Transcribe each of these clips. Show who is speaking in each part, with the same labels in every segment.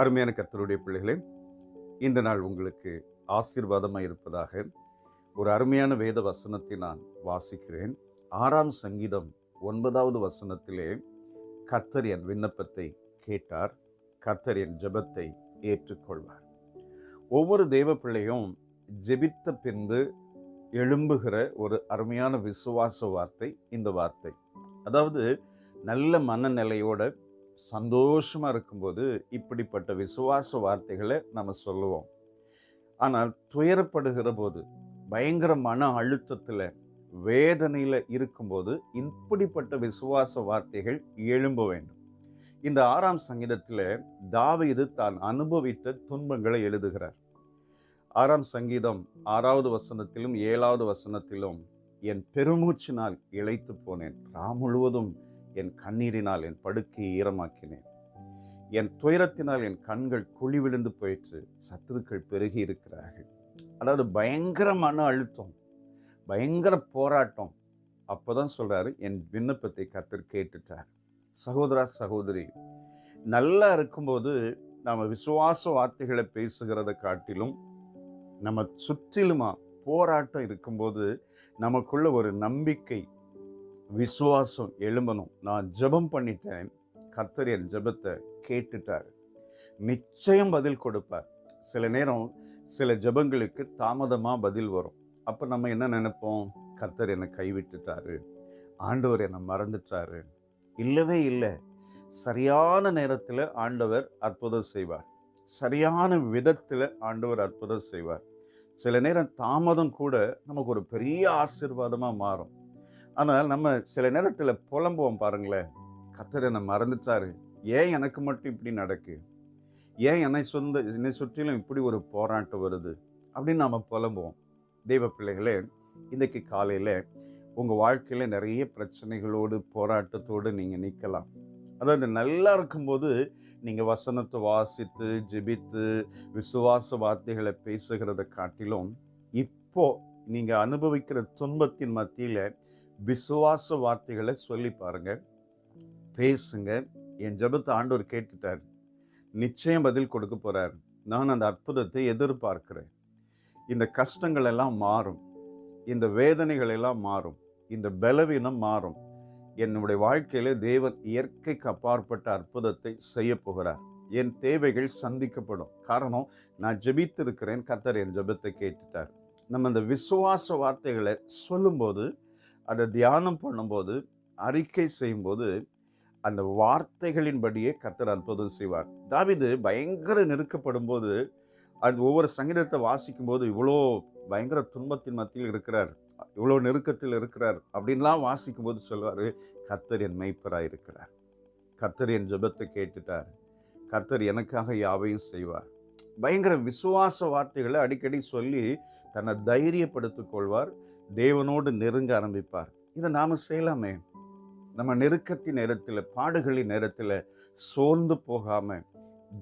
Speaker 1: அருமையான கர்த்தருடைய பிள்ளைகளே, இந்த நாள் உங்களுக்கு ஆசீர்வாதமாக இருப்பதாக. ஒரு அருமையான வேத வசனத்தை நான் வாசிக்கிறேன். 6ஆம் சங்கீதம் 9வது வசனத்திலே, கர்த்தர் என் விண்ணப்பத்தை கேட்டார், கர்த்தர் என் ஜெபத்தை ஏற்றுக்கொள்வார். ஒவ்வொரு தேவ பிள்ளையும் ஜெபித்த பின்பு எழும்புகிற ஒரு அருமையான விசுவாச வார்த்தை இந்த வார்த்தை. அதாவது நல்ல மனநிலையோட சந்தோஷமா இருக்கும்போது இப்படிப்பட்ட விசுவாச வார்த்தைகளை நம்ம சொல்லுவோம். ஆனால் துயரப்படுகிற போது, பயங்கர மன அழுத்தத்தில், வேதனையில் இருக்கும்போது இப்படிப்பட்ட விசுவாச வார்த்தைகள் எழும்ப வேண்டும். இந்த 6ஆம் சங்கீதத்தில் தாவீது தான் அனுபவித்த துன்பங்களை எழுதுகிறார். 6ஆம் சங்கீதம் 6வது வசனத்திலும் 7வது வசனத்திலும், என் பெருமூச்சினால் இளைத்து போனேன், ராம் முழுவதும் என் கண்ணீரினால் என் படுக்கையை ஈரமாக்கினேன், என் துயரத்தினால் என் கண்கள் குழி விழுந்து போயிற்று, சத்துருக்கள் பெருகி இருக்கிறார்கள். அதாவது பயங்கர மன அழுத்தம், பயங்கர போராட்டம். அப்போதான் சொல்றாரு, என் விண்ணப்பத்தை கர்த்தர் கேட்டுட்டார். சகோதரா சகோதரி, நல்லா இருக்கும்போது நம்ம விசுவாச வார்த்தைகளை பேசுகிறத காட்டிலும், நம்ம சுற்றிலுமா போராட்டம் இருக்கும்போது நமக்குள்ள ஒரு நம்பிக்கை, விசுவாசம் எழும்பணும். நான் ஜெபம் பண்ணிட்டேன், கர்த்தர் என் ஜெபத்தை கேட்டுட்டார், நிச்சயம் பதில் கொடுப்பார். சில நேரம் சில ஜெபங்களுக்கு தாமதமாக பதில் வரும். அப்போ நம்ம என்ன நினைப்போம்? கர்த்தர் என்னை கைவிட்டுட்டாரு, ஆண்டவர் என்னை மறந்துட்டாரு. இல்லவே இல்லை. சரியான நேரத்தில் ஆண்டவர் அற்புதம் செய்வார், சரியான விதத்தில் ஆண்டவர் அற்புதம் செய்வார். சில நேரம் தாமதம் கூட நமக்கு ஒரு பெரிய ஆசீர்வாதமாக மாறும். ஆனால் நம்ம சில நேரத்தில் புலம்புவோம் பாருங்களேன், கர்த்தர் என்னை மறந்துட்டாரு, ஏன் எனக்கு மட்டும் இப்படி நடக்கு, ஏன் என்னை சுற்றிலும் இப்படி ஒரு போராட்டம் வருது அப்படின்னு நாம் புலம்புவோம். தெய்வ பிள்ளைகளே, இன்றைக்கு காலையில் உங்கள் வாழ்க்கையில் நிறைய பிரச்சனைகளோடு போராட்டத்தோடு நீங்கள் நிற்கலாம். அதாவது நல்லா இருக்கும்போது நீங்கள் வசனத்தை வாசித்து ஜெபித்து விசுவாச வார்த்தைகளை பேசுகிறத காட்டிலும், இப்போ நீங்கள் அனுபவிக்கிற துன்பத்தின் மத்தியில் விசுவாச வார்த்தைகளை சொல்லி பாருங்க, பேசுங்க. என் ஜெபத்தை ஆண்டவர் கேட்டுட்டார், நிச்சயம் பதில் கொடுக்க போறார், நான் அந்த அற்புதத்தை எதிர்பார்க்கிறேன். இந்த கஷ்டங்கள் எல்லாம் மாறும், இந்த வேதனைகள் எல்லாம் மாறும், இந்த பலவீனம் மாறும். என்னுடைய வாழ்க்கையில தேவன் இயற்கைக்கு அப்பாற்பட்ட அற்புதத்தை செய்ய போகிறார். என் தேவைகள் சந்திக்கப்படும். காரணம், நான் ஜெபித்திருக்கிறேன், கர்த்தர் என் ஜெபத்தை கேட்டுட்டார். நம்ம இந்த விசுவாச வார்த்தைகளை சொல்லும்போது, அதை தியானம் பண்ணும்போது, அறிக்கை செய்யும்போது, அந்த வார்த்தைகளின்படியே கர்த்தர் அற்புதம் செய்வார். தாவீது பயங்கர நெருக்கப்படும் போது, அது ஒவ்வொரு சங்கீதத்தை வாசிக்கும் போது, இவ்வளோ பயங்கர துன்பத்தின் மத்தியில் இருக்கிறார், இவ்வளோ நெருக்கத்தில் இருக்கிறார் அப்படின்லாம் வாசிக்கும் போது சொல்வார், கர்த்தர் என் மெய்ப்பராக இருக்கிறார், கர்த்தர் என் ஜெபத்தை கேட்டுட்டார், கர்த்தர் எனக்காக யாவையும் செய்வார். பயங்கர விசுவாச வார்த்தைகளை அடிக்கடி சொல்லி தன்னை தைரியப்படுத்திக் கொள்வார், தேவனோடு நெருங்க ஆரம்பிப்பார். இதை நாம் செய்யலாமே. நம்ம நெருக்கத்தின் நேரத்தில், பாடுகளின் நேரத்தில் சோர்ந்து போகாமல்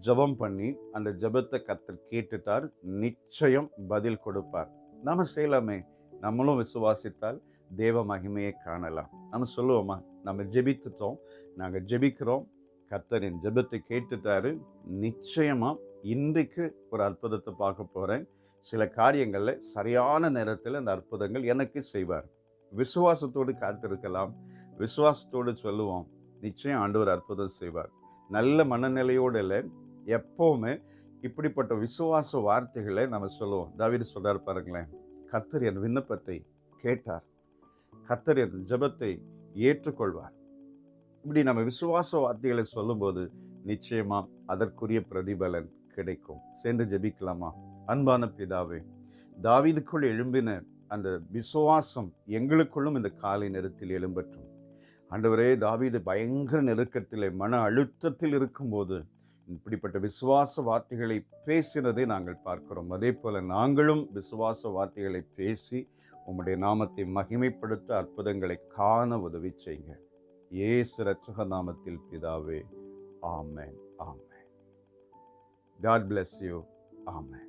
Speaker 1: ஜெபம் பண்ணி அந்த ஜெபத்தை கர்த்தர் கேட்டுட்டார், நிச்சயம் பதில் கொடுப்பார். நாம் செய்யலாமே. நம்மளும் விசுவாசித்தால் தேவ மகிமையை காணலாம். நம்ம சொல்லுவோமா, நம்ம ஜெபித்துட்டோம், நாங்கள் ஜெபிக்கிறோம், கர்த்தரின் ஜெபத்தை கேட்டுட்டாரு, நிச்சயமாக இன்றைக்கு ஒரு அற்புதத்தை பார்க்க போகிறேன், சில காரியங்களில் சரியான நேரத்தில் அந்த அற்புதங்கள் எனக்கு செய்வார். விசுவாசத்தோடு காத்திருக்கலாம், விசுவாசத்தோடு சொல்லுவோம், நிச்சயம் ஆண்டவர் அற்புதம் செய்வார். நல்ல மனநிலையோடு இல்லை, எப்போவுமே இப்படிப்பட்ட விசுவாச வார்த்தைகளை நம்ம சொல்லுவோம். தாவீது சொல்றார் பாருங்களேன், கர்த்தர் என் விண்ணப்பத்தை கேட்டார், கர்த்தர் என் ஜெபத்தை ஏற்றுக்கொள்வார். இப்படி நம்ம விசுவாச வார்த்தைகளை சொல்லும்போது நிச்சயமா அதற்குரிய பிரதிபலன் கிடைக்கும். சேர்ந்து ஜெபிக்கலாமா? அன்பான பிதாவே, தாவீதுக்குள் எழும்பின அந்த விசுவாசம் எங்களுக்குள்ளும் இந்த காலை நேரத்தில் எழும்பற்றும். ஆண்டவரே, தாவீது பயங்கர நெருக்கத்தில், மன அழுத்தத்தில் இருக்கும்போது இப்படிப்பட்ட விசுவாச வார்த்தைகளை பேசினதை நாங்கள் பார்க்கிறோம். அதே போல நாங்களும் விசுவாச வார்த்தைகளை பேசி உம்முடைய நாமத்தை மகிமைப்படுத்த அற்புதங்களை காண உதவி செய்யுங்க. இயேசு இரட்சக நாமத்தில் பிதாவே, ஆமென், ஆமென். God bless you. Amen.